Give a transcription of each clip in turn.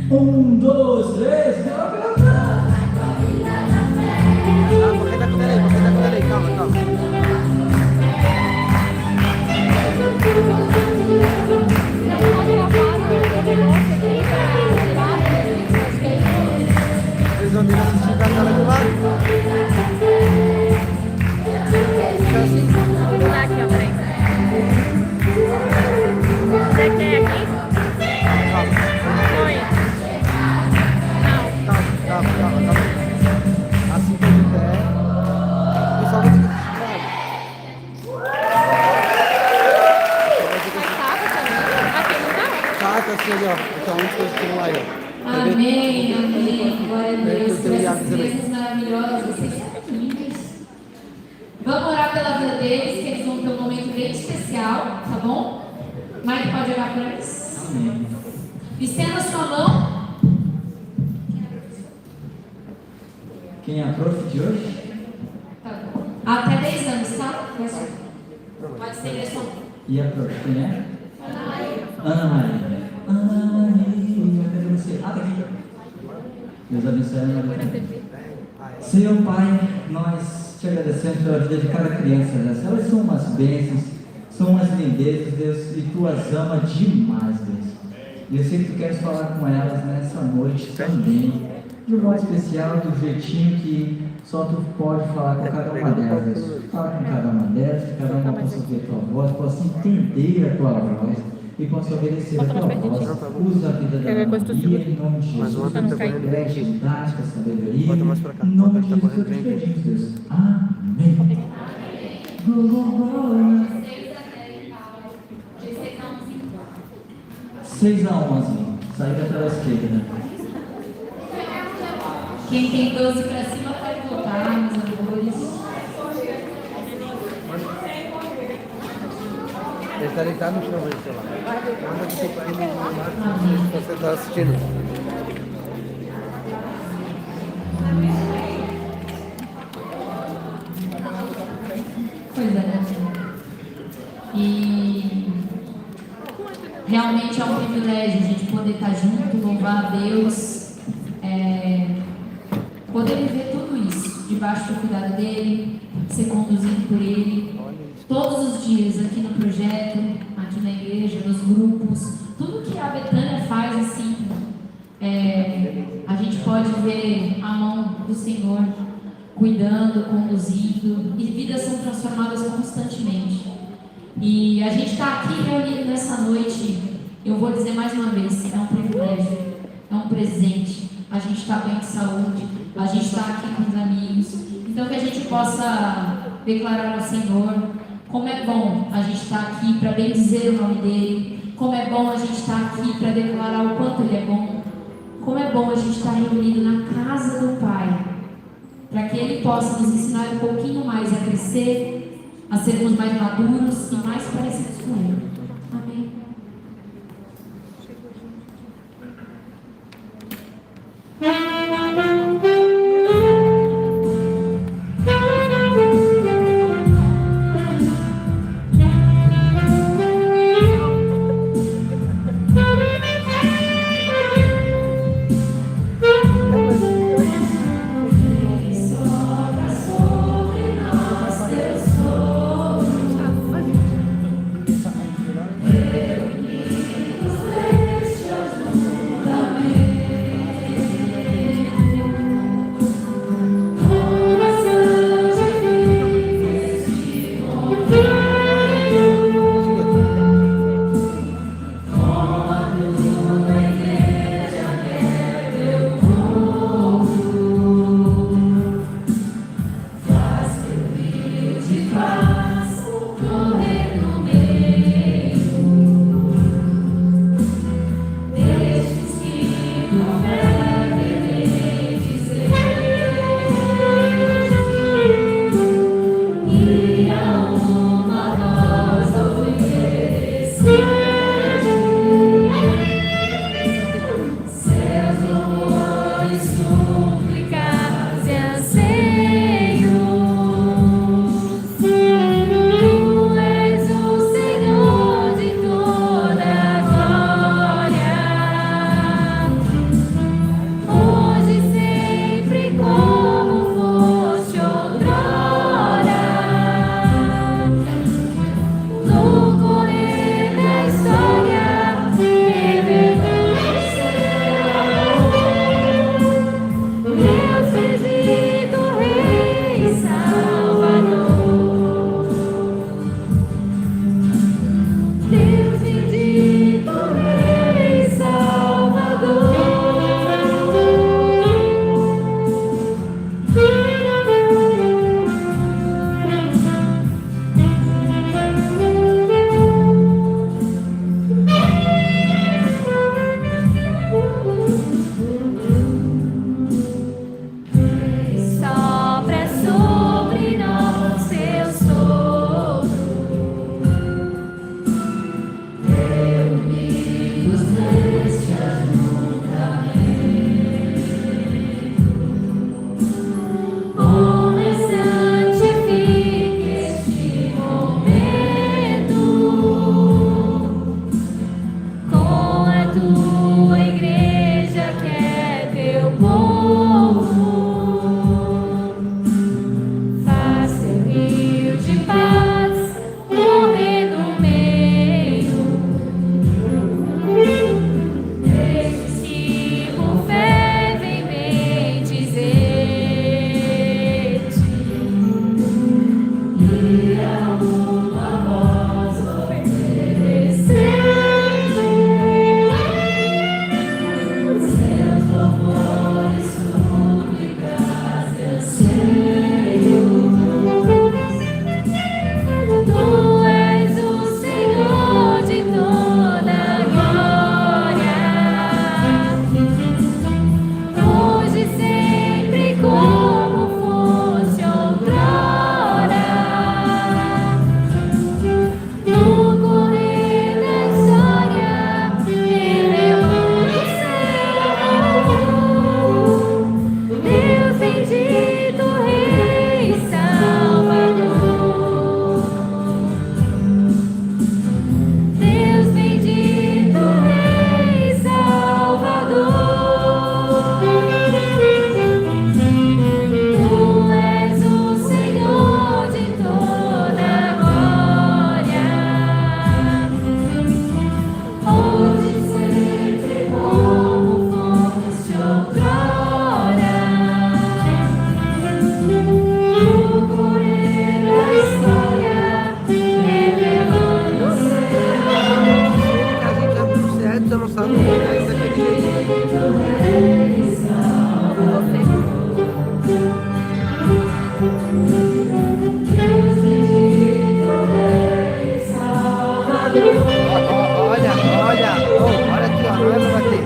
Um, dois, três, quebra. Vou tentar com ele aí, calma. Eles vão vir assistir da sala do lado. Vamos lá aqui, ó, peraí. Você quer aqui? Põe. Não. Calma. Assim que ele der. O pessoal vai ter que tá assim ali, ó. Então, onde que eles estão lá, ó. Amém. Glória a Deus. Por essas crianças maravilhosas, vocês são lindos. Vamos orar pela vida deles, que eles vão ter um momento bem especial, tá bom? Mike pode orar por eles? Amém. Estenda a sua mão. Quem é a prof de hoje? Tá bom. Até 10 anos, tá? Pode estender a sua mão. E a prof, quem é? Ana Maria. Cadê você? Tá aqui. Deus abençoe a Ana Maria. Senhor Pai, nós te agradecemos pela vida de cada criança dessa. Elas são umas bênçãos, são umas lindezas, Deus, e tu as ama demais, Deus. E eu sei que tu queres falar com elas nessa noite também, de um modo especial, do jeitinho que só tu pode falar com cada uma delas, Deus. Fala com cada uma delas, que cada uma possa ouvir a tua voz, possa entender a tua voz e possa obedecer a tua voz. Usa a vida da Maria em nome de Jesus. Preste didática, sabedoria. Em nome de Jesus, eu te pedimos, Deus. Amém. Glória. 6-11. Saída pela esquerda. Quem tem 12 para cima pode voltar, meus amores. Ele tá deitado no chão, sei lá. Manda que tem que ir no se você tá assistindo. Pois é, né? E realmente é um privilégio a gente poder estar junto, louvar a Deus, poder viver tudo isso debaixo do cuidado dele, ser conduzido por ele, todos os dias aqui no projeto, aqui na igreja, nos grupos, tudo que a Betânia faz assim, a gente pode ver a mão do Senhor cuidando, conduzindo, e vidas são transformadas constantemente. E a gente está aqui reunido nessa noite, eu vou dizer mais uma vez, é um privilégio, é um presente. A gente está bem de saúde, a gente está aqui com os amigos, então que a gente possa declarar ao Senhor como é bom a gente estar aqui para bendizer o nome dele, como é bom a gente estar aqui para declarar o quanto ele é bom, como é bom a gente estar reunido na casa do Pai, para que ele possa nos ensinar um pouquinho mais a crescer, a sermos mais maduros e mais parecidos com ele. Amém. Olha, olha, oh, olha aqui, ó, não é pra bater.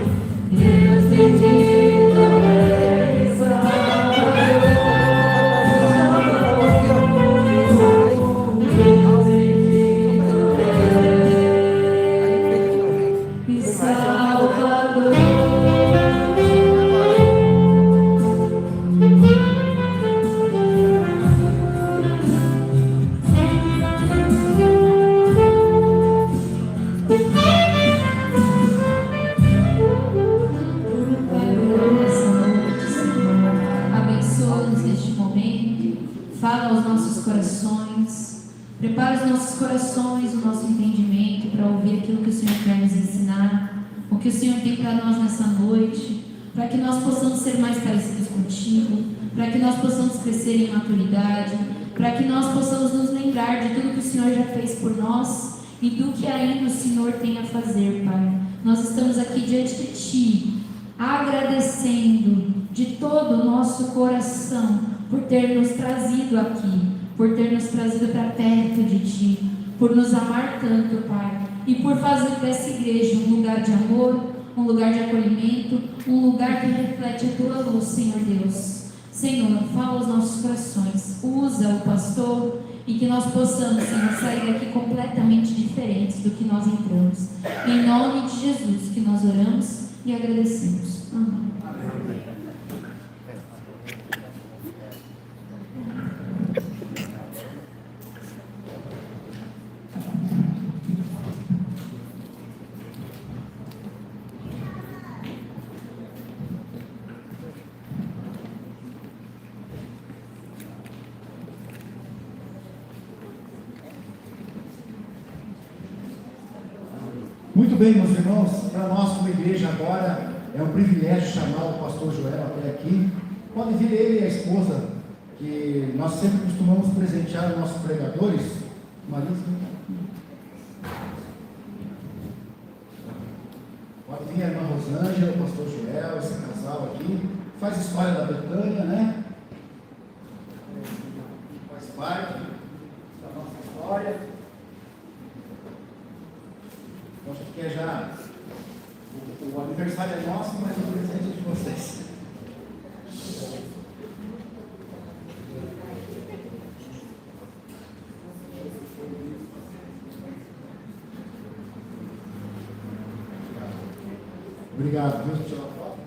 Abençoa-nos neste momento, fala aos nossos corações, prepara os nossos corações, o nosso entendimento para ouvir aquilo que o Senhor quer nos ensinar, o que o Senhor tem para nós nessa noite, para que nós possamos ser mais parecidos contigo, para que nós possamos crescer em maturidade, para que nós possamos nos lembrar de tudo que o Senhor já fez por nós e do que ainda o Senhor tem a fazer, Pai. Nós estamos aqui diante de Ti, agradecendo de todo o nosso coração por ter nos trazido aqui, por ter nos trazido para perto de Ti, por nos amar tanto, Pai, e por fazer dessa igreja um lugar de amor, um lugar de acolhimento, um lugar que reflete a Tua luz, Senhor Deus. Senhor, fala aos nossos corações, usa o pastor e que nós possamos, Senhor, sair daqui completamente diferentes do que nós entramos. Em nome de Jesus que nós oramos e agradecemos. Amém. Muito bem, meus irmãos, para nós como igreja agora é um privilégio chamar o pastor Joel até aqui. Pode vir ele e a esposa, que nós sempre costumamos presentear os nossos pregadores. Marisa. Pode vir a irmã Rosângela, o pastor Joel, esse casal aqui. Faz história da Betânia, né? Faz parte da nossa história. Acho que é já o aniversário é nosso, mas o presente é de vocês. Obrigado. Deus te tirar a foto.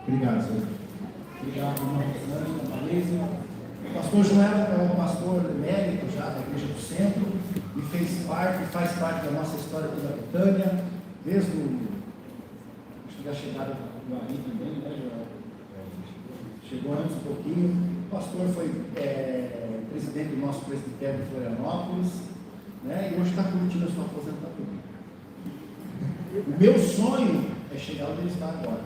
Obrigado, Senhor. Obrigado, irmã Rosângela, Marisa. O pastor Joel é um pastor emérito já da Igreja do Centro e faz parte da nossa história pela Betânia, desde acho que da chegada do Ari também, né, Joel? Chegou antes um pouquinho. O pastor foi presidente do nosso presbitério de Florianópolis, né, e hoje está curtindo a sua aposentadoria. O meu sonho é chegar onde ele está agora.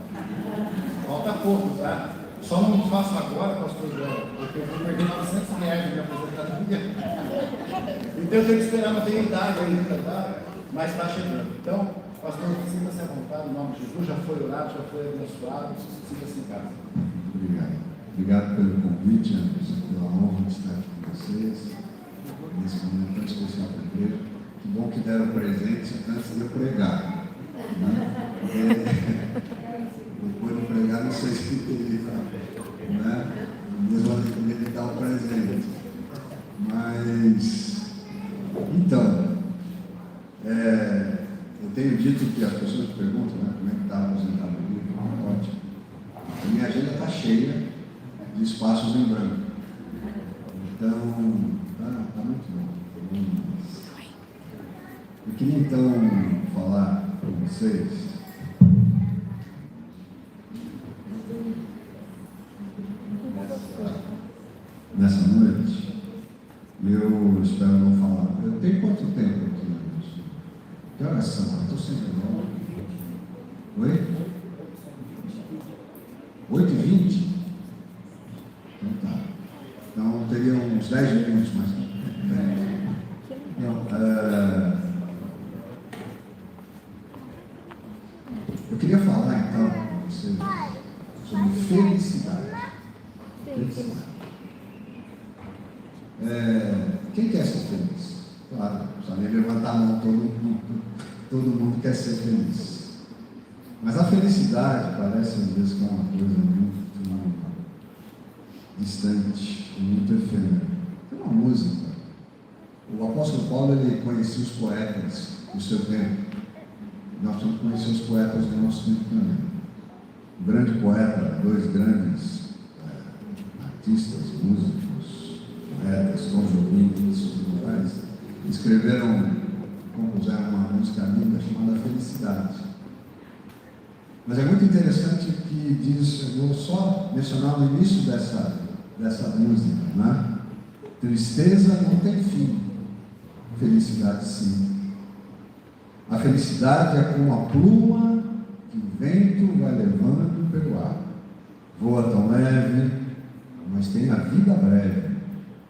Falta pouco, tá? Só não faço agora, pastor João, porque eu vou perder R$900 na minha aposentadoria. Então eu tenho que esperar, não tenho idade ainda, tá? Mas está chegando. Então, pastor, sinta-se à vontade, em nome de Jesus, já foi orado, já foi abençoado, sinta-se em casa. Obrigado. Obrigado pelo convite, Anderson, pela honra de estar aqui com vocês, nesse momento tão especial para a igreja. Que bom que deram presente antes de eu pregar. Depois de pregar, não sei se teria, né? Mesmo alegria de dar o presente. Mas, então, eu tenho dito que as pessoas perguntam, né, como é que está a aposentadoria, ótimo. A minha agenda está cheia de espaços em branco. Então, está muito bom. Eu queria então falar para vocês nessa noite. Eu espero não falar. Eu tenho quanto tempo aqui, Anderson? Que horas são? Estou sem relógio. Oi? 8h20? Então tá. Então teria uns 10 minutos mais. Eu queria falar então com vocês sobre felicidade. Quem quer ser feliz? Claro, só nem levantar a mão, todo mundo quer ser feliz. Mas a felicidade parece às vezes que é uma coisa muito distante, muito efêmera. Tem uma música. O apóstolo Paulo, ele conhecia os poetas do seu tempo. Nós temos que conhecer os poetas do nosso tempo também. Um grande poeta, dois grandes artistas, músicos, poetas, Tom Jobim e seus lugares, compuseram uma música linda chamada Felicidade. Mas é muito interessante que diz, eu vou só mencionar no início dessa música, né? Tristeza não tem fim, felicidade sim. A felicidade é como a pluma que o vento vai levando pelo ar. Voa tão leve, mas tem a vida breve.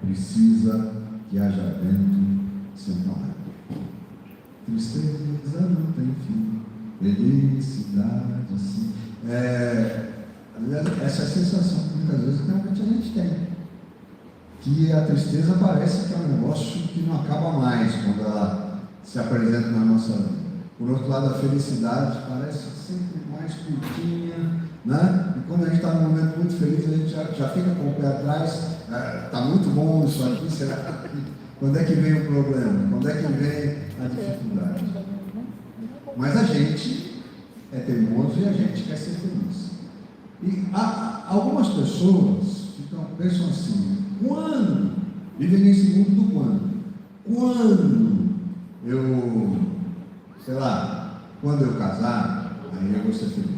Precisa que haja vento sem parar. Tristeza não tem fim, felicidade sim. Essa é a sensação que muitas vezes realmente a gente tem. Que a tristeza parece que é um negócio que não acaba mais quando ela se apresenta na nossa vida. Por outro lado, a felicidade parece sempre mais curtinha, né? E quando a gente está num momento muito feliz, a gente já fica com o pé atrás. Está muito bom isso aqui, será que... Quando é que vem o problema? Quando é que vem a dificuldade? Mas a gente é teimoso e a gente quer ser feliz. E algumas pessoas pensam assim, quando? Vivem nesse mundo do quando? Quando eu, sei lá, quando eu casar, aí eu vou ser feliz.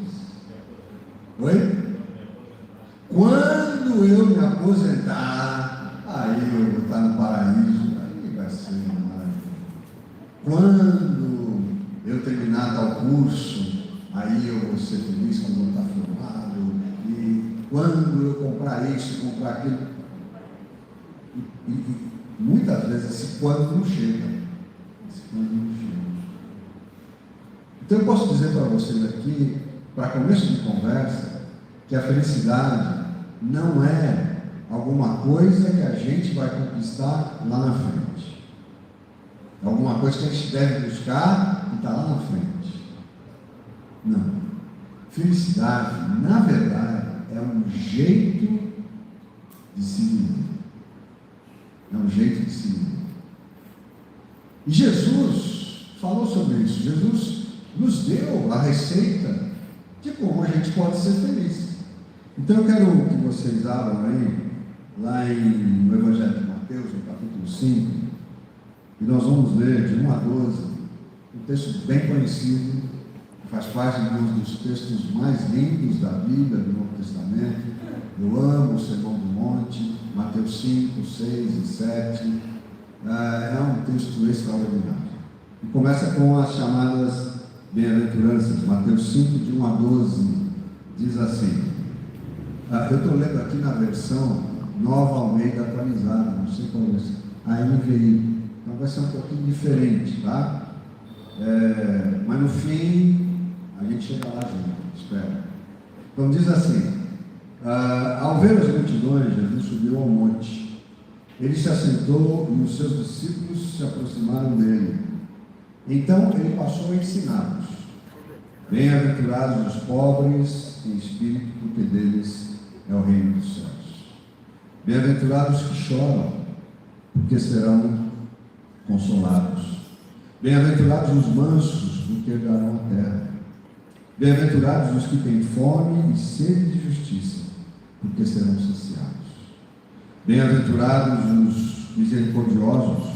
Oi? Quando eu me aposentar, aí eu vou estar no paraíso, aí vai ser maravilhoso. Quando eu terminar tal curso, aí eu vou ser feliz quando eu vou estar formado. E quando eu comprar isso, comprar aquilo. E muitas vezes esse quando não chega. Então eu posso dizer para vocês aqui, para começo de conversa, que a felicidade não é alguma coisa que a gente vai conquistar lá na frente. É alguma coisa que a gente deve buscar e está lá na frente. Não. Felicidade, na verdade, é um jeito de se viver. É um jeito de se viver. E Jesus falou sobre isso. Jesus nos deu a receita de como a gente pode ser feliz. Então eu quero que vocês abram aí, lá no Evangelho de Mateus, no capítulo 5, e nós vamos ler de 1 a 12, um texto bem conhecido, que faz parte de um dos textos mais lindos da Bíblia, do Novo Testamento. Eu amo o Sermão do Monte, Mateus 5, 6 e 7. É um texto extraordinário. E começa com as chamadas bem-aventuranças. Mateus 5, de 1 a 12, diz assim. Eu estou lendo aqui na versão Nova Almeida atualizada, não sei qual é a NVI. Então vai ser um pouquinho diferente, tá? Mas no fim, a gente chega lá junto, espera. Então diz assim, ao ver as multidões, Jesus subiu ao monte. Ele se assentou e os seus discípulos se aproximaram dele. Então ele passou a ensiná-los. Bem-aventurados os pobres em espírito, porque deles é o reino dos céus. Bem-aventurados que choram, porque serão consolados. Bem-aventurados os mansos, porque herdarão a terra. Bem-aventurados os que têm fome e sede de justiça, porque serão saciados. Bem-aventurados os misericordiosos,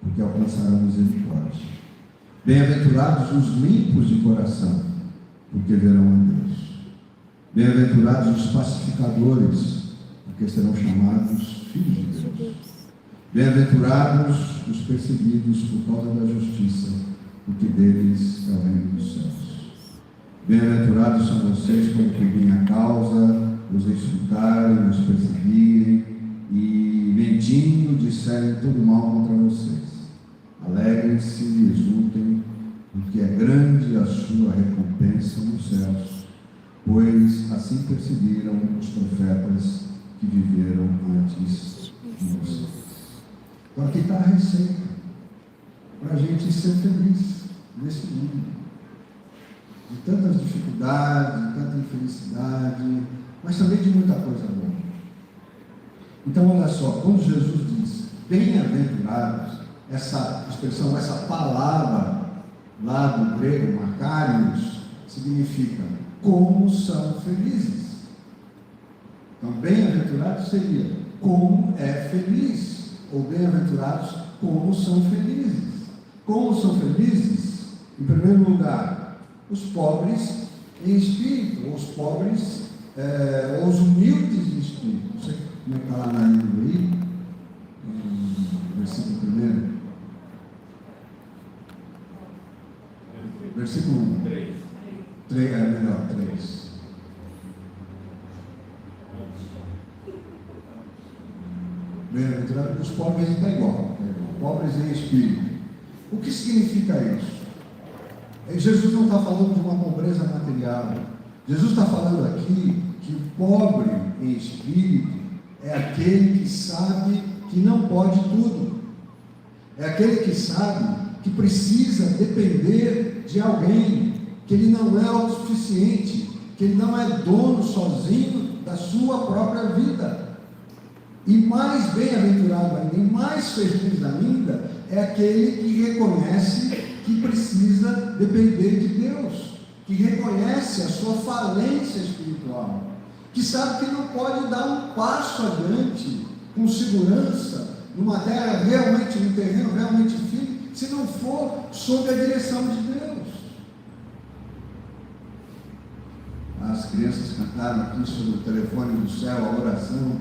porque alcançarão misericórdia. Bem-aventurados os limpos de coração, porque verão a Deus. Bem-aventurados os pacificadores, porque serão chamados filhos de Deus. Bem-aventurados os perseguidos por causa da justiça, porque deles é o reino dos céus. Bem-aventurados são vocês quando por minha causa os insultarem, os perseguirem e, mentindo, disserem todo mal contra vocês. Alegrem-se e exultem, porque é grande a sua recompensa nos céus, pois assim perseguiram os profetas que viveram antes de vocês. Então aqui está a receita para a gente ser feliz nesse mundo. De tantas dificuldades, de tanta infelicidade, mas também de muita coisa boa. Então olha só, quando Jesus diz bem-aventurados, essa expressão, essa palavra lá do grego, makarios, significa como são felizes. Então bem-aventurados seria como é feliz, ou bem-aventurados como são felizes. Como são felizes? Em primeiro lugar, os pobres em espírito, ou os pobres, ou os humildes de espírito. Não sei como é que está lá na língua aí, versículo 1. Versículo 1. 3, melhor, 3. Bem-aventurado, os pobres está igual, pobres em espírito. O que significa isso? Jesus não está falando de uma pobreza material. Jesus está falando aqui que o pobre em espírito é aquele que sabe que não pode tudo. É aquele que sabe que precisa depender de alguém, que ele não é autossuficiente, que ele não é dono sozinho da sua própria vida. E mais bem-aventurado ainda, e mais feliz ainda, é aquele que reconhece que precisa depender de Deus, que reconhece a sua falência espiritual, que sabe que não pode dar um passo adiante com segurança numa terra realmente, num terreno realmente firme, se não for sob a direção de Deus. As crianças cantaram aqui sobre o telefone do céu, a oração,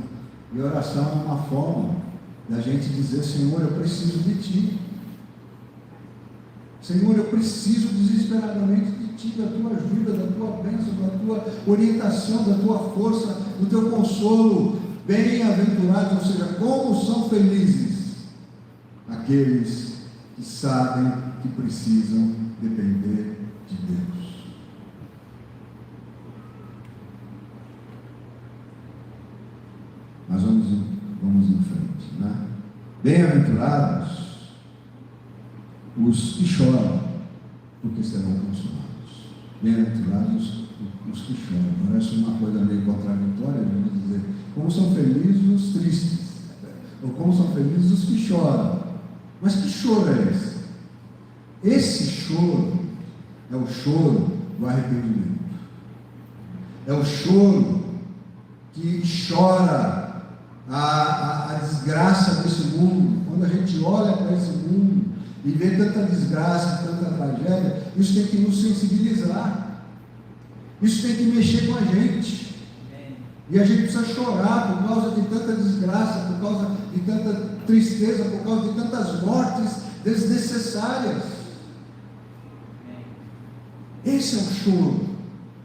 e a oração é uma forma da gente dizer: Senhor, eu preciso de Ti. Senhor, eu preciso desesperadamente de Ti, da Tua ajuda, da Tua bênção, da Tua orientação, da Tua força, do Teu consolo. Bem-aventurados, ou seja, como são felizes aqueles que sabem que precisam depender de Deus. Mas vamos em frente, né? Bem-aventurados os que choram, porque serão consolados. Bem-aventurados os que choram. Parece uma coisa meio contraditória, vamos dizer. Como são felizes os tristes, ou como são felizes os que choram. Mas que choro é esse? Esse choro é o choro do arrependimento. É o choro que chora a desgraça desse mundo. Quando a gente olha para esse mundo e vê tanta desgraça, tanta tragédia, isso tem que nos sensibilizar. Isso tem que mexer com a gente. E a gente precisa chorar por causa de tanta desgraça, por causa de tanta tristeza, por causa de tantas mortes desnecessárias. Esse é o choro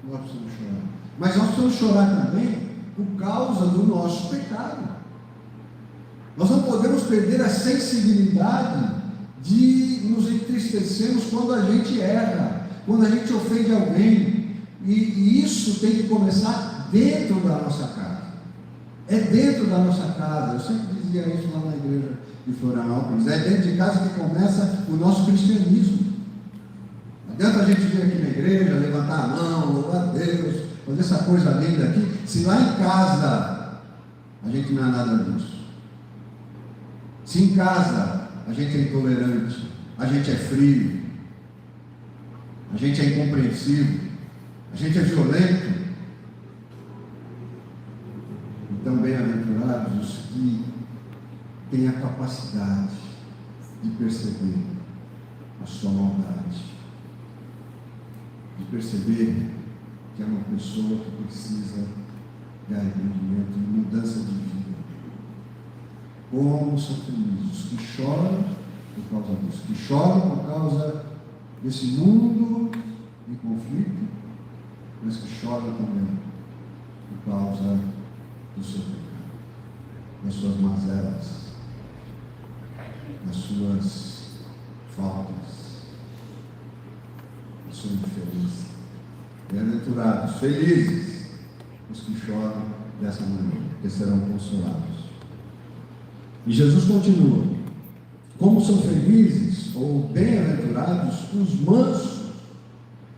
que nós precisamos chorar. Mas nós precisamos chorar também por causa do nosso pecado. Nós não podemos perder a sensibilidade de nos entristecermos quando a gente erra, quando a gente ofende alguém. E isso tem que começar dentro da nossa casa. É dentro da nossa casa. Eu sempre dizia isso lá na igreja de Florianópolis. É dentro de casa que começa o nosso cristianismo. Não adianta a gente vir aqui na igreja, levantar a mão, louvar a Deus, fazer essa coisa linda aqui, se lá em casa a gente não é nada disso. Se em casa a gente é intolerante, a gente é frio, a gente é incompreensivo, a gente é violento, então bem-aventurados os que têm a capacidade de perceber a sua maldade, de perceber que é uma pessoa que precisa de arrependimento, de mudança de vida. Como são felizes os que choram por causa disso, que choram por causa desse mundo em conflito, mas que choram também por causa do seu pecado, das suas mazelas, das suas faltas, da sua indiferença. Bem-aventurados, felizes os que choram dessa maneira, porque serão consolados. E Jesus continua: como são felizes ou bem-aventurados os mansos,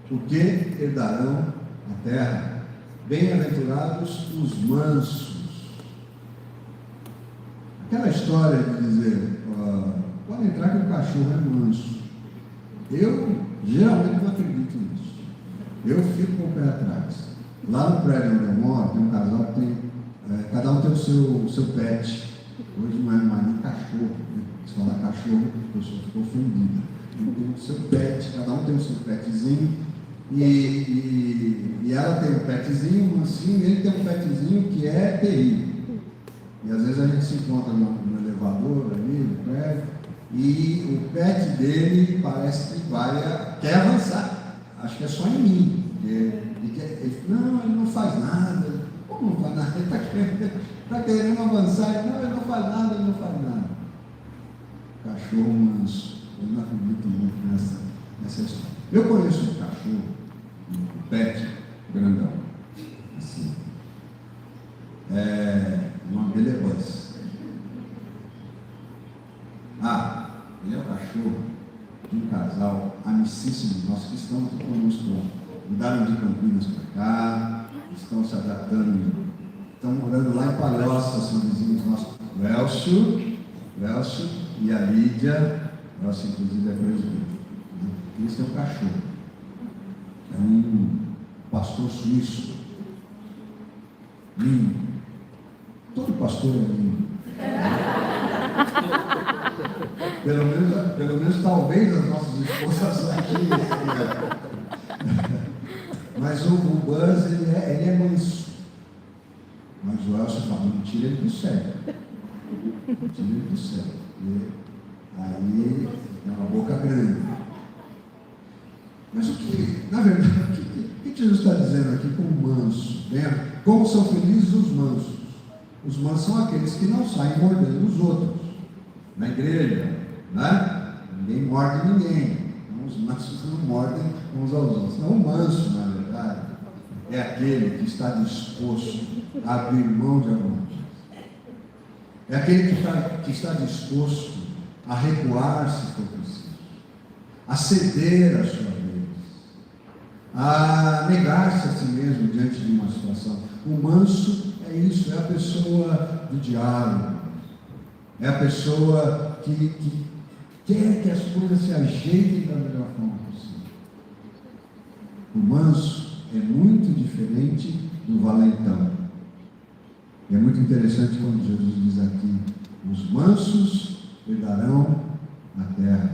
porque herdarão a terra. Bem-aventurados os mansos. Aquela história de dizer, pode entrar que o cachorro é manso. Eu geralmente não acredito nisso. Eu fico com o pé atrás. Lá no prédio onde eu moro, tem um casal que tem, cada um tem o seu pet. Hoje não é mais nem cachorro, né? Se falar cachorro, a pessoa ficou ofendida. Tem o seu pet, cada um tem o seu petzinho. E ela tem um petzinho, mansinho, e ele tem um petzinho que é terrível. E às vezes a gente se encontra no elevador ali, no prédio, e o pet dele parece que quer avançar. Acho que é só em mim. Não, ele não faz nada. Como não faz nada? Ele está querendo avançar. Não, ele não faz nada, ele não faz nada. Cachorro manso. Eu não acredito muito nessa história. Eu conheço um cachorro, um pet grandão, assim. O nome dele é Buzz. Ele é o cachorro de um casal amicíssimo nosso que estão conosco. Mudaram de Campinas para cá, estão se adaptando, estão morando lá em Palhoça, são vizinhos nossos. O Elcio e a Lídia. O Elcio, inclusive, é presbítero. Eles têm um cachorro. É um pastor suíço. Lindo. Todo pastor é lindo. Pelo menos talvez as nossas esposas aqui. Mas o Buzz, ele é manso. Mas o Elcio fala, não tira ele do céu. Não tira ele do céu. E aí tem uma boca grande. Mas na verdade, o que Jesus está dizendo aqui com o manso? Como são felizes os mansos? Os mansos são aqueles que não saem mordendo os outros. Na igreja, né? Ninguém morde ninguém. Então, os mansos não mordem uns aos outros. Não, o manso, na verdade, é aquele que está disposto a abrir mão de alguma coisa. É aquele que está disposto a recuar se for preciso, a ceder a sua vez, a negar-se a si mesmo diante de uma situação. O manso é isso, é a pessoa do diálogo, é a pessoa que quer que as coisas se ajeitem da melhor forma possível. O manso é muito diferente do valentão. E é muito interessante quando Jesus diz aqui: os mansos herdarão a terra.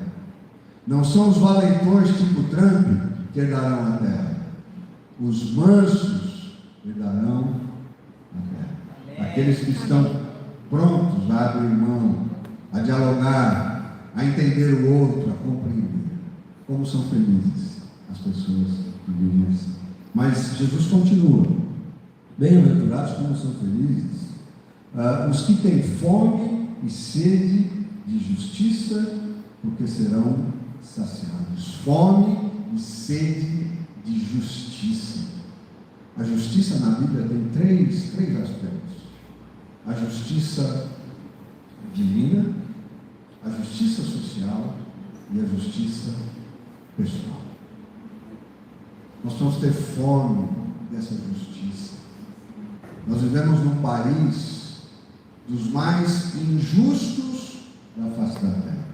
Não são os valentões tipo Trump que herdarão a terra. Os mansos herdarão a terra. Aqueles que estão prontos a abrir mão, a dialogar, a entender o outro, a compreender. Como são felizes as pessoas que vivem assim. Mas Jesus continua: bem-aventurados como são felizes os que têm fome e sede de justiça, porque serão saciados. Fome e sede de justiça. A justiça na Bíblia tem três aspectos: a justiça divina, a justiça social e a justiça pessoal. Nós vamos ter fome dessa justiça. Nós vivemos num país dos mais injustos da face da terra.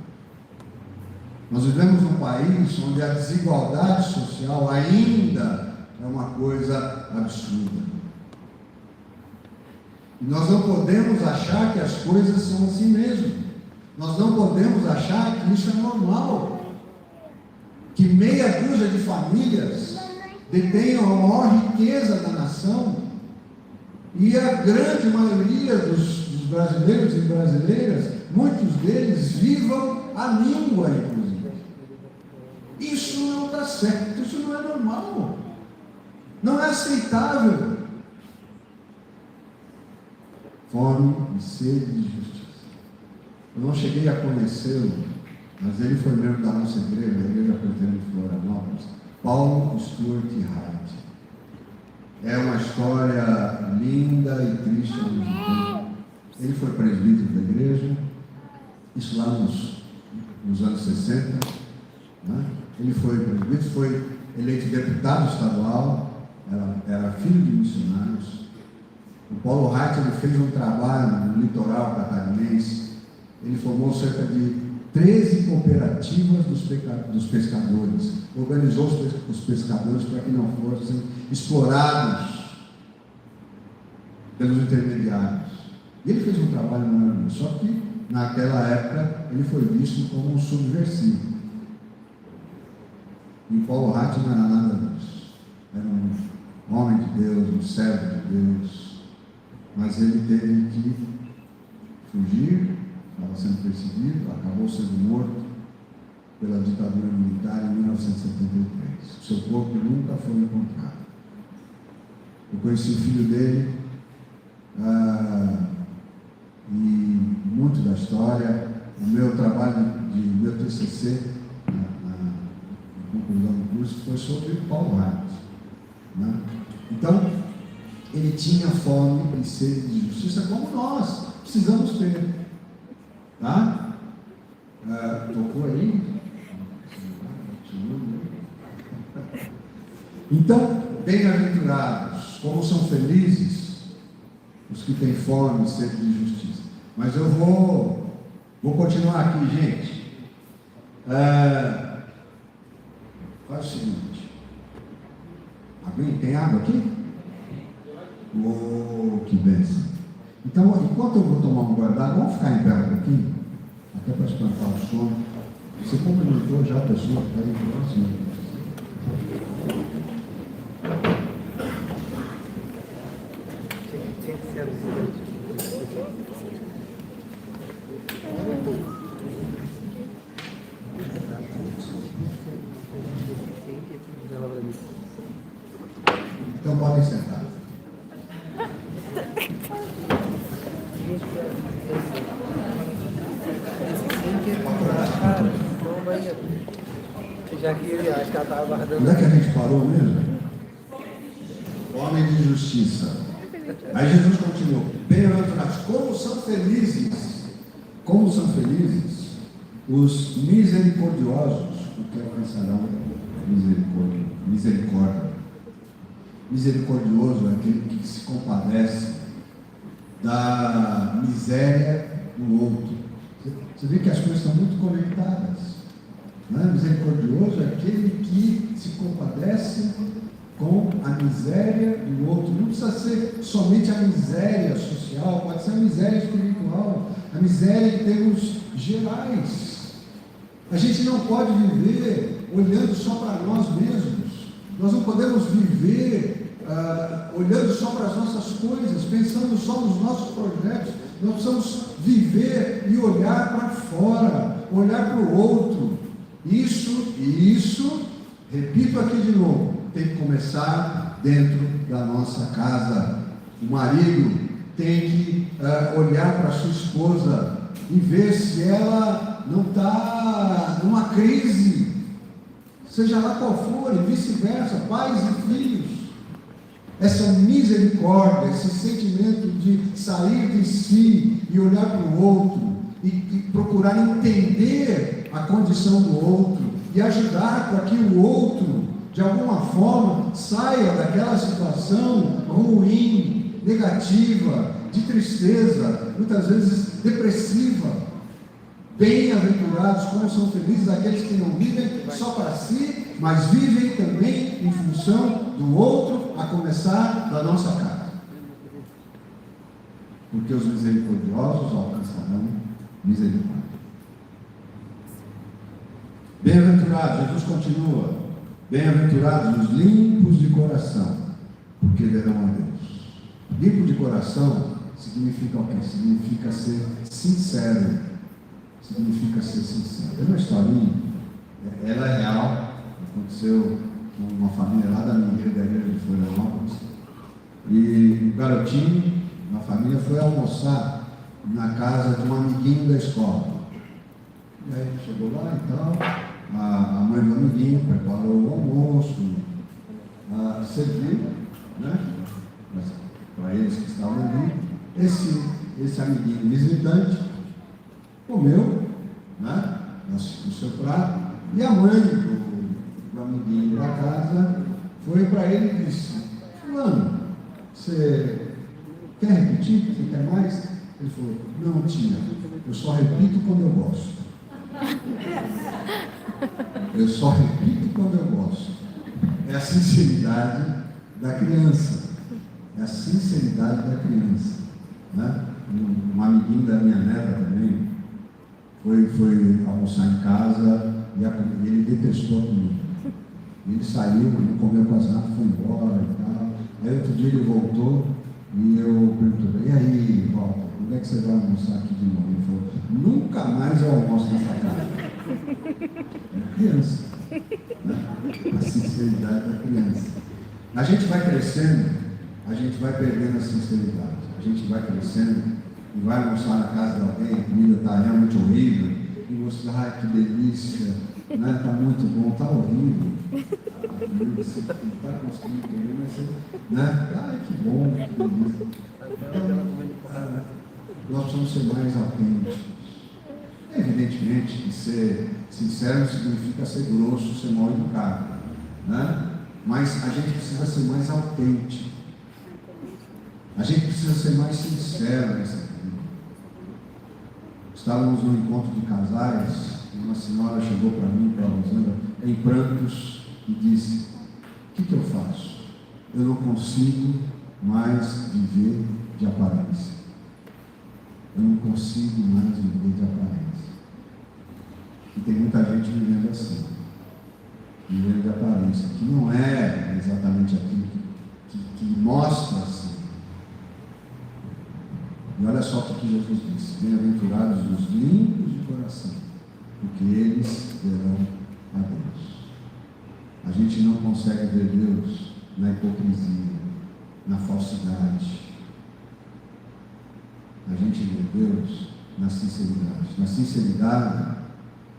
Nós vivemos num país onde a desigualdade social ainda é uma coisa absurda. E nós não podemos achar que as coisas são assim mesmo. Nós não podemos achar que isso é normal. Que meia dúzia de famílias detenham a maior riqueza da nação e a grande maioria dos brasileiros e brasileiras, muitos deles vivam a língua, inclusive. Isso não está certo, isso não é normal. Não é aceitável. Fome e sede de justiça. Eu não cheguei a conhecê-lo, mas ele foi membro da nossa igreja, da Igreja Presbiteriana de Florianópolis, Paulo Stuart Wright. É uma história linda e triste ao mesmo tempo. Ele foi presbítero da igreja, isso lá nos anos 60. Né? Ele foi presbítero, foi eleito deputado estadual, era filho de missionários. O Paulo Wright ele fez um trabalho no litoral catarinense. Ele formou cerca de 13 cooperativas dos pescadores, organizou os pescadores para que não fossem explorados pelos intermediários. E ele fez um trabalho maravilhoso, só que naquela época ele foi visto como um subversivo. E Paulo Wright não era nada disso. Era um homem de Deus, um servo de Deus, mas ele teve que fugir. Estava sendo perseguido, acabou sendo morto pela ditadura militar em 1973. O seu corpo nunca foi encontrado. Eu conheci o filho dele e muito da história. O meu trabalho meu TCC, na conclusão do curso, foi sobre o Paulo Wright. Né? Então, ele tinha fome e sede de justiça como nós precisamos ter. Tá? Tocou aí? Então, bem-aventurados, como são felizes os que têm fome e sede de justiça. Mas eu vou continuar aqui, gente. Faz o seguinte. Tem água aqui? Que bênção. Então, enquanto eu vou tomar um guardado, vamos ficar em pé um pouquinho, até para espantar o sono. Você cumprimentou já a pessoa que está aí próximo? Tinha que ser avisado. Então podem sentar. Já que ele acha que ela estava guardando. Onde é que a gente parou mesmo? Homem de justiça. Aí Jesus continuou: bem-aventurados, como são felizes os misericordiosos, porque alcançarão misericórdia. Misericordioso é aquele que se compadece da miséria do outro. Você vê que as coisas estão muito conectadas. Não é? Misericordioso é aquele que se compadece com a miséria do outro. Não precisa ser somente a miséria social, pode ser a miséria espiritual, a miséria em termos gerais. A gente não pode viver olhando só para nós mesmos. Nós não podemos viver olhando só para as nossas coisas, pensando só nos nossos projetos. Nós precisamos viver e olhar para fora, olhar para o outro. Isso, repito aqui de novo, tem que começar dentro da nossa casa. O marido tem que olhar para a sua esposa e ver se ela não está numa crise, seja lá qual for, e vice-versa, pais e filhos. Essa misericórdia, esse sentimento de sair de si e olhar para o outro e procurar entender a condição do outro e ajudar para que o outro, de alguma forma, saia daquela situação ruim, negativa, de tristeza, muitas vezes depressiva. Bem-aventurados, como são felizes aqueles que não vivem só para si, mas vivem também em função do outro, a começar da nossa casa. Porque os misericordiosos alcançarão misericórdia. Bem-aventurados, Jesus continua: bem-aventurados os limpos de coração, porque verão a Deus. Limpo de coração significa o quê? Significa ser sincero. Significa ser sincero. É uma historinha, ela é real, aconteceu uma família lá da minha igreja, da igreja de Florianópolis, e o garotinho, uma família, foi almoçar na casa de um amiguinho da escola. E aí chegou lá e tal, a mãe do amiguinho preparou o almoço, serviu, né, para eles que estavam ali. Esse amiguinho visitante comeu, né, no seu prato, e a mãe do amiguinho da casa foi para ele e disse: Fulano, você quer repetir? Você quer mais? Ele falou: não, tia, eu só repito quando eu gosto. Eu só repito quando eu gosto. É a sinceridade da criança. É a sinceridade da criança, né? Um amiguinho da minha neta também foi almoçar em casa e ele detestou a comida. Ele saiu, não comeu quase nada, foi embora e tal. Aí outro dia ele voltou e eu perguntei: e aí, Walter, quando é que você vai almoçar aqui de novo? Ele falou: nunca mais eu almoço nessa casa. É criança, né? A sinceridade da criança. A gente vai crescendo, a gente vai perdendo a sinceridade. A gente vai crescendo e vai almoçar na casa de alguém, a comida está realmente horrível, e você, ai, que delícia, né? Está muito bom, está horrível. Você não está conseguindo comer, mas você, né? Ai, que bom, que delícia. Então, nós precisamos ser mais autênticos. Evidentemente que ser sincero não significa ser grosso, ser mal educado, né? Mas a gente precisa ser mais autêntico. A gente precisa ser mais sincero nessa vida. Estávamos num encontro de casais e uma senhora chegou para mim, para a Rosana, em prantos, e disse: o que eu faço? Eu não consigo mais viver de aparência. Eu não consigo mais viver de aparência. E tem muita gente vivendo assim, vivendo de aparência, que não é exatamente aquilo que mostra assim. E olha só o que Jesus disse: bem-aventurados os limpos de coração, porque eles verão a Deus. A gente não consegue ver Deus na hipocrisia, na falsidade. A gente vê Deus na sinceridade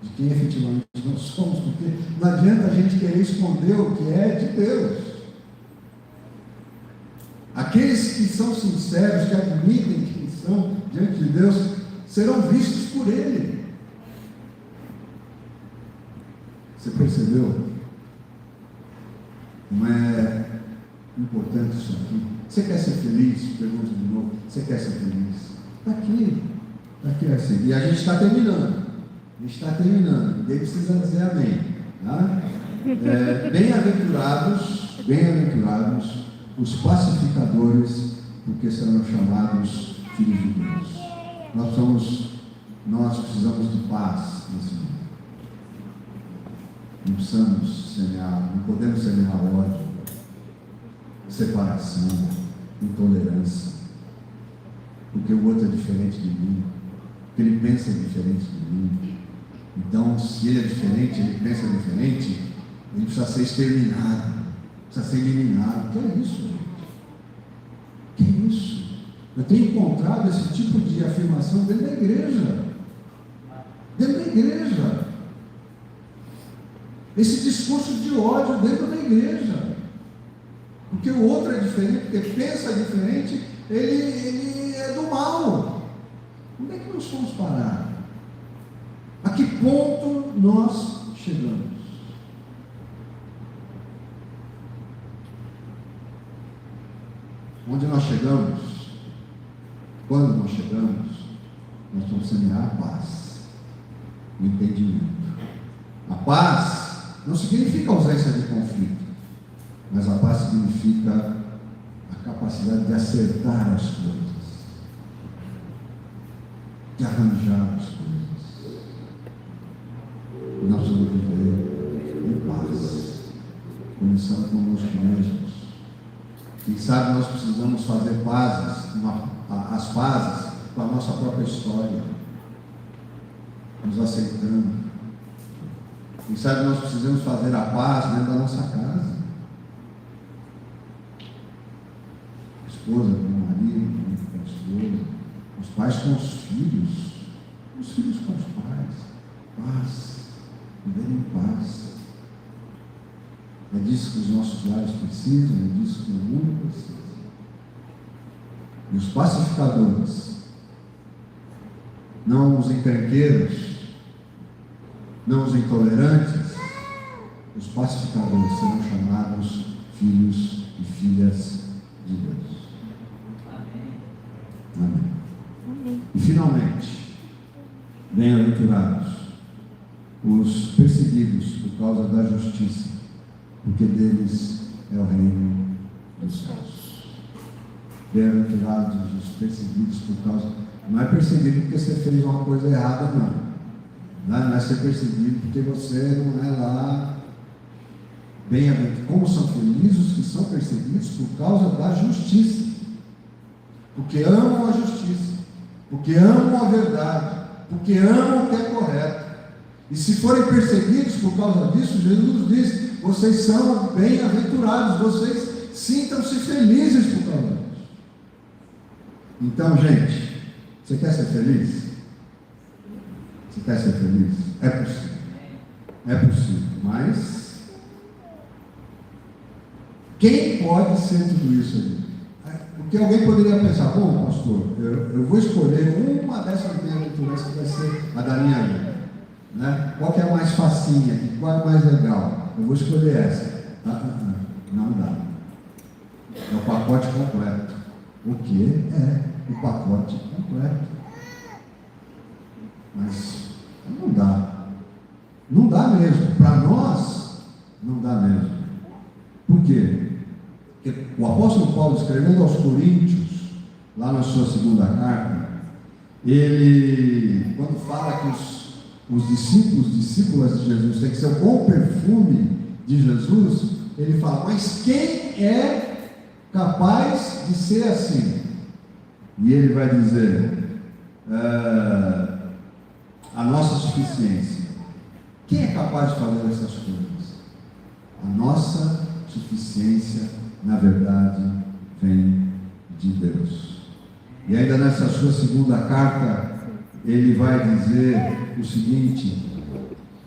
de quem efetivamente nós somos, porque não adianta a gente querer esconder o que é de Deus. Aqueles que são sinceros, que admitem que são diante de Deus, serão vistos por Ele. Você percebeu como é importante isso aqui? Você quer ser feliz? Pergunto de novo. Você quer ser feliz? Está aqui assim. E a gente está terminando. Ninguém precisa dizer amém. Tá? Bem-aventurados os pacificadores, porque serão chamados filhos de Deus. Nós precisamos de paz nesse mundo. Não precisamos semear, não podemos semear ódio, separação, intolerância, porque o outro é diferente de mim, porque ele pensa diferente de mim. Então, se ele é diferente, ele pensa diferente, ele precisa ser exterminado, precisa ser eliminado. Que é isso, gente? Que é isso? Eu tenho encontrado esse tipo de afirmação dentro da igreja. Esse discurso de ódio dentro da igreja. Porque o outro é diferente, porque pensa diferente, ele é do mal. Onde é que nós vamos parar? A que ponto nós chegamos? Onde nós chegamos? Quando nós chegamos, nós vamos semear a paz, o entendimento. A paz não significa ausência de conflito, mas a paz significa a capacidade de acertar as coisas, de arranjar as coisas. E nós vamos viver em paz, começando conosco mesmos. Quem sabe nós precisamos fazer as pazes com a nossa própria história, nos aceitando. Quem sabe nós precisamos fazer a paz dentro da nossa casa. esposa com o marido, o marido com a esposa, os pais com os filhos com os pais. Paz, viver em paz. É disso que os nossos lares precisam, é disso que o mundo precisa. E os pacificadores, não os encrenqueiros, não os intolerantes, os pacificadores serão chamados filhos e filhas de Deus. Amém. E finalmente, bem-aventurados os perseguidos por causa da justiça, porque deles é o reino dos céus. Bem-aventurados os perseguidos por causa... Não é perseguido porque você fez uma coisa errada, não. Não é ser perseguido porque você não é lá. Bem-aventurados. Como são felizes os que são perseguidos por causa da justiça. Porque amam a justiça. Porque amam a verdade. Porque amam o que é correto. E se forem perseguidos por causa disso, Jesus diz: vocês são bem-aventurados, vocês sintam-se felizes por causa disso. Então, gente, você quer ser feliz? Você quer ser feliz? É possível. É possível, mas quem pode ser tudo isso aí? Porque alguém poderia pensar: bom, pastor, eu vou escolher uma dessas bem-aventuranças que vai ser a da minha vida, né? Qual que é a mais facinha? Qual é a mais legal? Eu vou escolher essa. Não dá. É o pacote completo. O que é o pacote completo? Mas não dá. Não dá mesmo. Para nós, não dá mesmo. Por quê? Porque o apóstolo Paulo, escrevendo aos Coríntios, lá na sua segunda carta, ele, quando fala que os discípulas de Jesus têm que ser o bom perfume de Jesus, ele fala: mas quem é capaz de ser assim? E ele vai dizer: a nossa suficiência. Quem é capaz de fazer essas coisas? A nossa suficiência, na verdade, vem de Deus. E ainda nessa sua segunda carta, ele vai dizer o seguinte,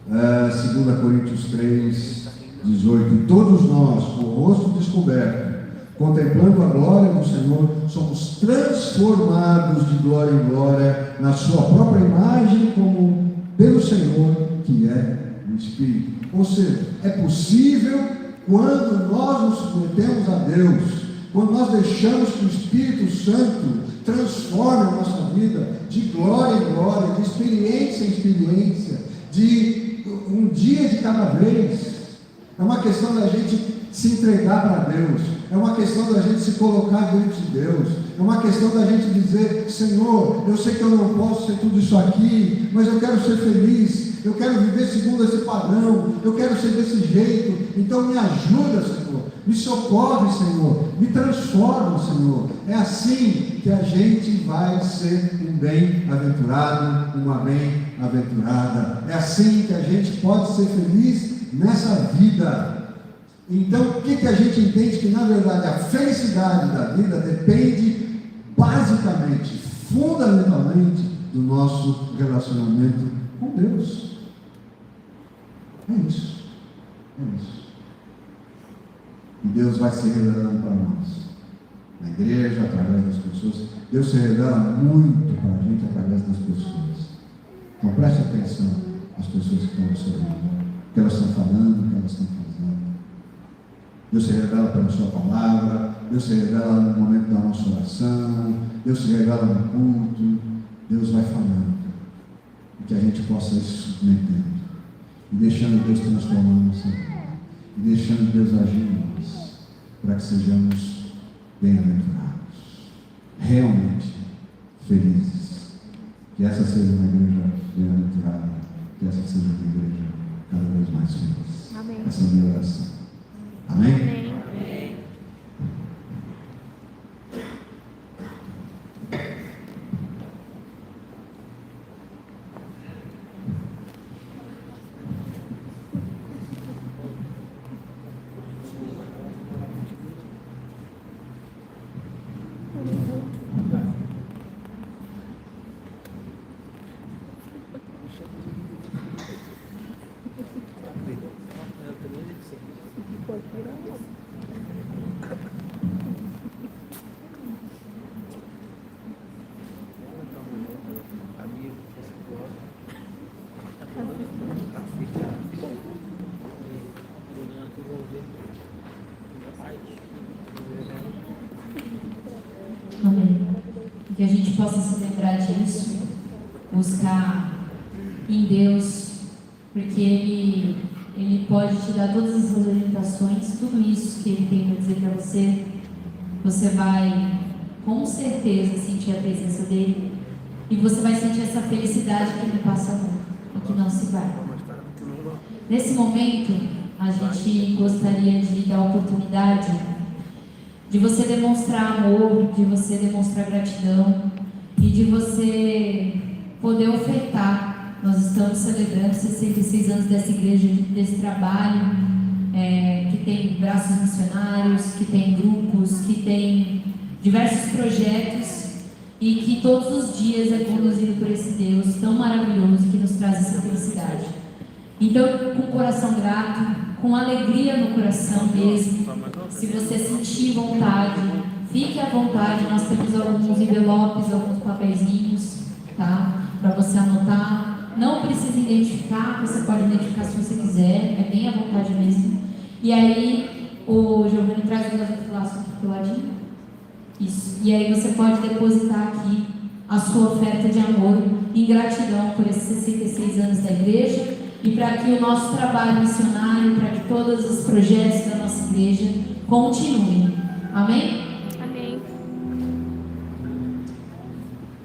2 Coríntios 3, 18: e todos nós, com o rosto descoberto, contemplando a glória do Senhor, somos transformados de glória em glória, na sua própria imagem, como pelo Senhor, que é o Espírito. Ou seja, é possível quando nós nos submetemos a Deus, quando nós deixamos que o Espírito Santo transforme a nossa vida de glória em glória, de experiência em experiência, de um dia de cada vez. É uma questão da gente se entregar para Deus, é uma questão da gente se colocar diante de Deus, é uma questão da gente dizer: Senhor, eu sei que eu não posso ser tudo isso aqui, mas eu quero ser feliz, eu quero viver segundo esse padrão, eu quero ser desse jeito, então me ajuda, Senhor, me socorre, Senhor, me transforma, Senhor. É assim que a gente vai ser um bem-aventurado, uma bem-aventurada. É assim que a gente pode ser feliz nessa vida. Então, o que a gente entende? Que na verdade a felicidade da vida depende basicamente, fundamentalmente, do nosso relacionamento com Deus. É isso. É isso. E Deus vai se revelando para nós, na igreja, através das pessoas. Deus se revela muito para a gente através das pessoas. Então preste atenção às pessoas que estão observando, o que elas estão falando, o que elas estão fazendo. Deus se revela pela sua palavra, Deus se revela no momento da nossa oração, Deus se revela no culto. Deus vai falando, e que a gente possa ir se submetendo, e deixando Deus transformar a nossa vida, e deixando Deus agir em nós, para que sejamos bem-aventurados, realmente felizes. Que essa seja uma igreja bem-aventurada, que essa seja uma igreja cada vez mais feliz. Amém. Essa é a minha oração. Amém? Amém. que a gente possa se lembrar disso, buscar em Deus, porque Ele pode te dar todas essas orientações, tudo isso que Ele tem para dizer para você, você vai com certeza sentir a presença dEle e você vai sentir essa felicidade que Ele passa a mão e que não se vai. Nesse momento, a gente gostaria de dar a oportunidade de você demonstrar amor, de você demonstrar gratidão e de você poder ofertar. Nós estamos celebrando 66 anos dessa igreja, desse trabalho, que tem braços missionários, que tem grupos, que tem diversos projetos e que todos os dias é conduzido por esse Deus tão maravilhoso que nos traz essa felicidade. Então, com o coração grato, com alegria no coração mesmo, se você sentir vontade, fique à vontade. Nós temos alguns envelopes, alguns papeizinhos, tá? Para você anotar. Não precisa identificar, você pode identificar se você quiser, é bem à vontade mesmo. E aí, o Giovanni traz o gasofilaço do ladinho. Isso. E aí você pode depositar aqui a sua oferta de amor em gratidão por esses 66 anos da igreja e para que o nosso trabalho missionário, para que todos os projetos da nossa igreja continuem. Amém? Amém.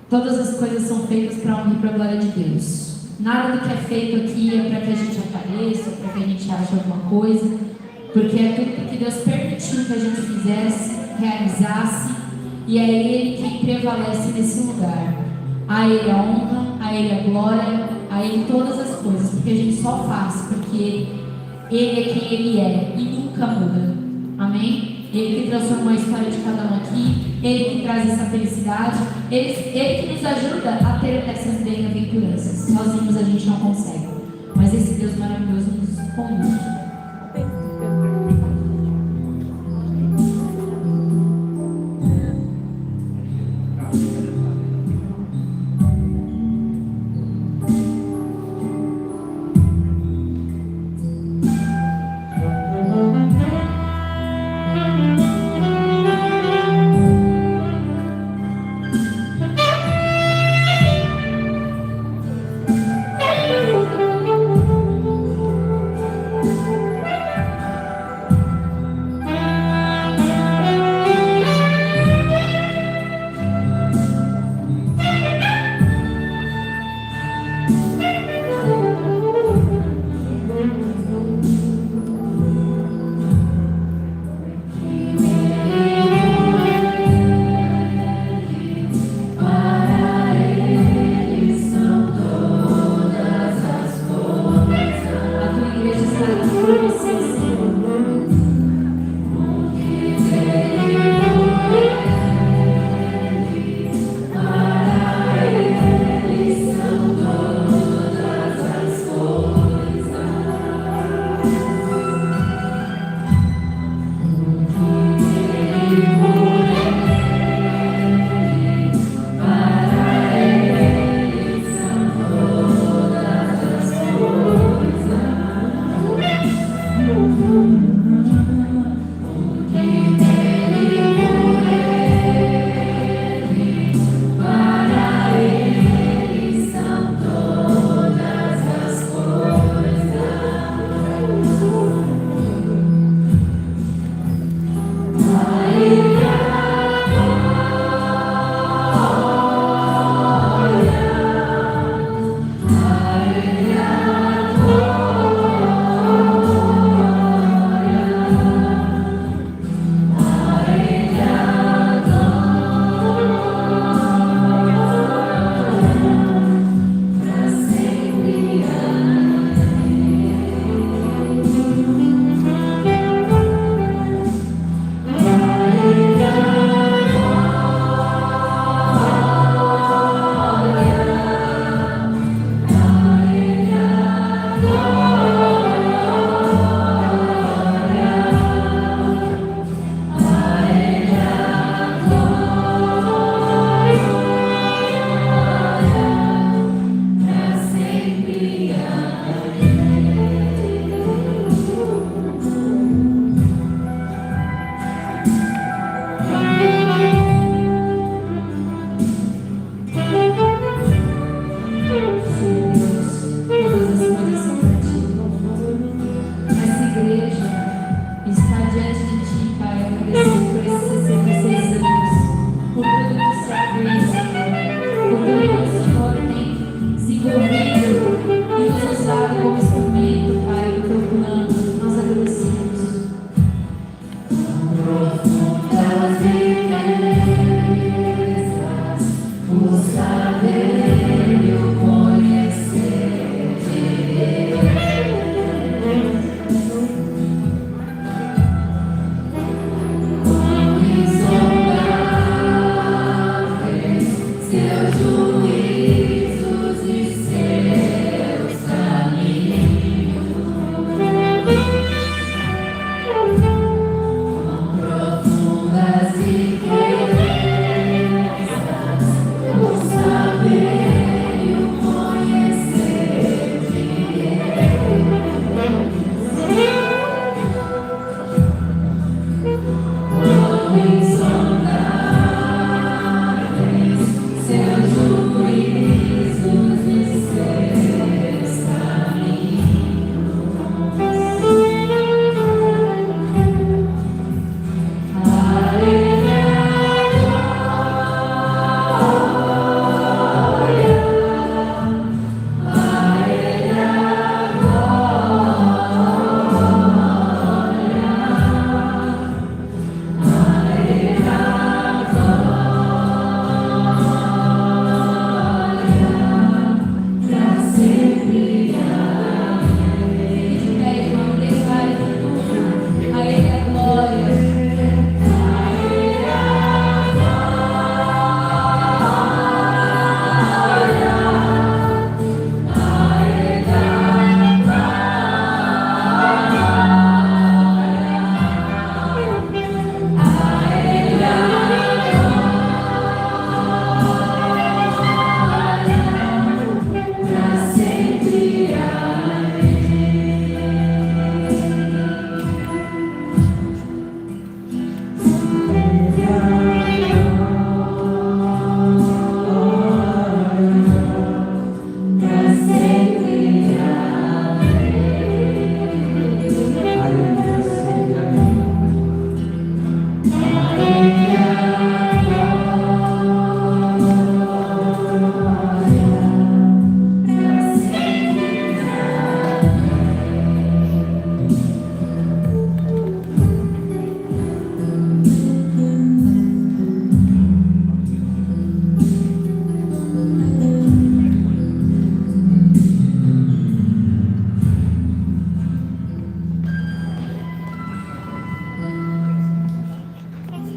Todas as coisas são feitas para a honra e para a glória de Deus. Nada do que é feito aqui é para que a gente apareça, para que a gente ache alguma coisa, porque é tudo porque Deus permitiu que a gente fizesse, realizasse, e é Ele quem prevalece nesse lugar. A Ele a honra, a Ele a glória, a Ele todas as coisas, porque a gente só faz, porque Ele é quem Ele é e nunca muda. Amém? Ele que transformou a história de cada um aqui, Ele que traz essa felicidade, Ele que nos ajuda a ter essas bem-aventuranças. Sozinhos a gente não consegue, mas esse Deus maravilhoso nos conduz.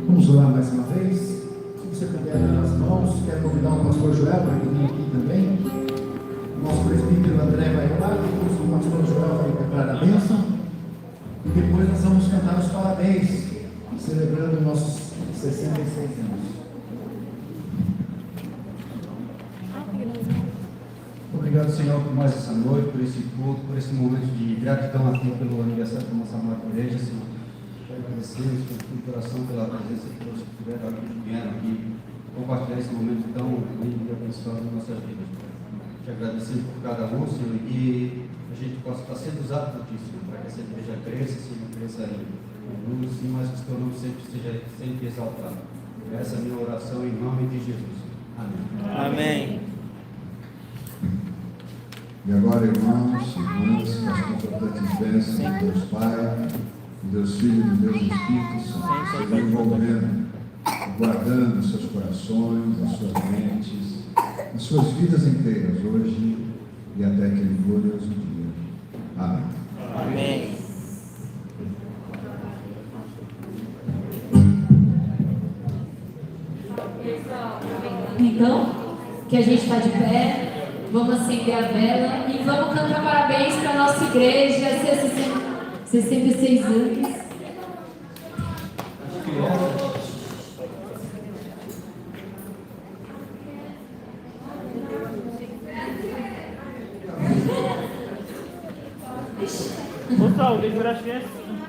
Vamos orar mais uma vez. Se você puder dar as mãos, quero convidar o pastor Joel para vir aqui também. O nosso presbítero André vai orar, depois o pastor Joel vai declarar a bênção. E depois nós vamos cantar os parabéns, celebrando nossos 66 anos. Obrigado, Senhor, por mais essa noite, por esse culto, por esse momento de gratidão aqui pelo aniversário da nossa amada igreja, Senhor. Agradecemos por coração pela presença de todos que tiveram aqui, que vieram aqui compartilhar esse momento tão lindo e abençoado nas nossas vidas. Te agradecemos por cada um, Senhor, e que a gente possa estar sendo usado por Ti, Senhor, para que essa igreja cresça, Senhor, cresça em número, sim, mas que o Teu nome sempre seja sempre exaltado. Essa é a minha oração em nome de Jesus. Amém. Amém. E agora, irmãos, irmãs, que as confortantes bênçãos de Deus Pai, de Deus Filho e de Deus Espírito Santo, sejam envolvendo, guardando os seus corações, as suas mentes, as suas vidas inteiras, hoje e até aquele glorioso dia. Amém. Amém. Então, que a gente está de pé, vamos acender a vela e vamos cantar parabéns para a nossa igreja, 66 anos. Pessoal, deixa eu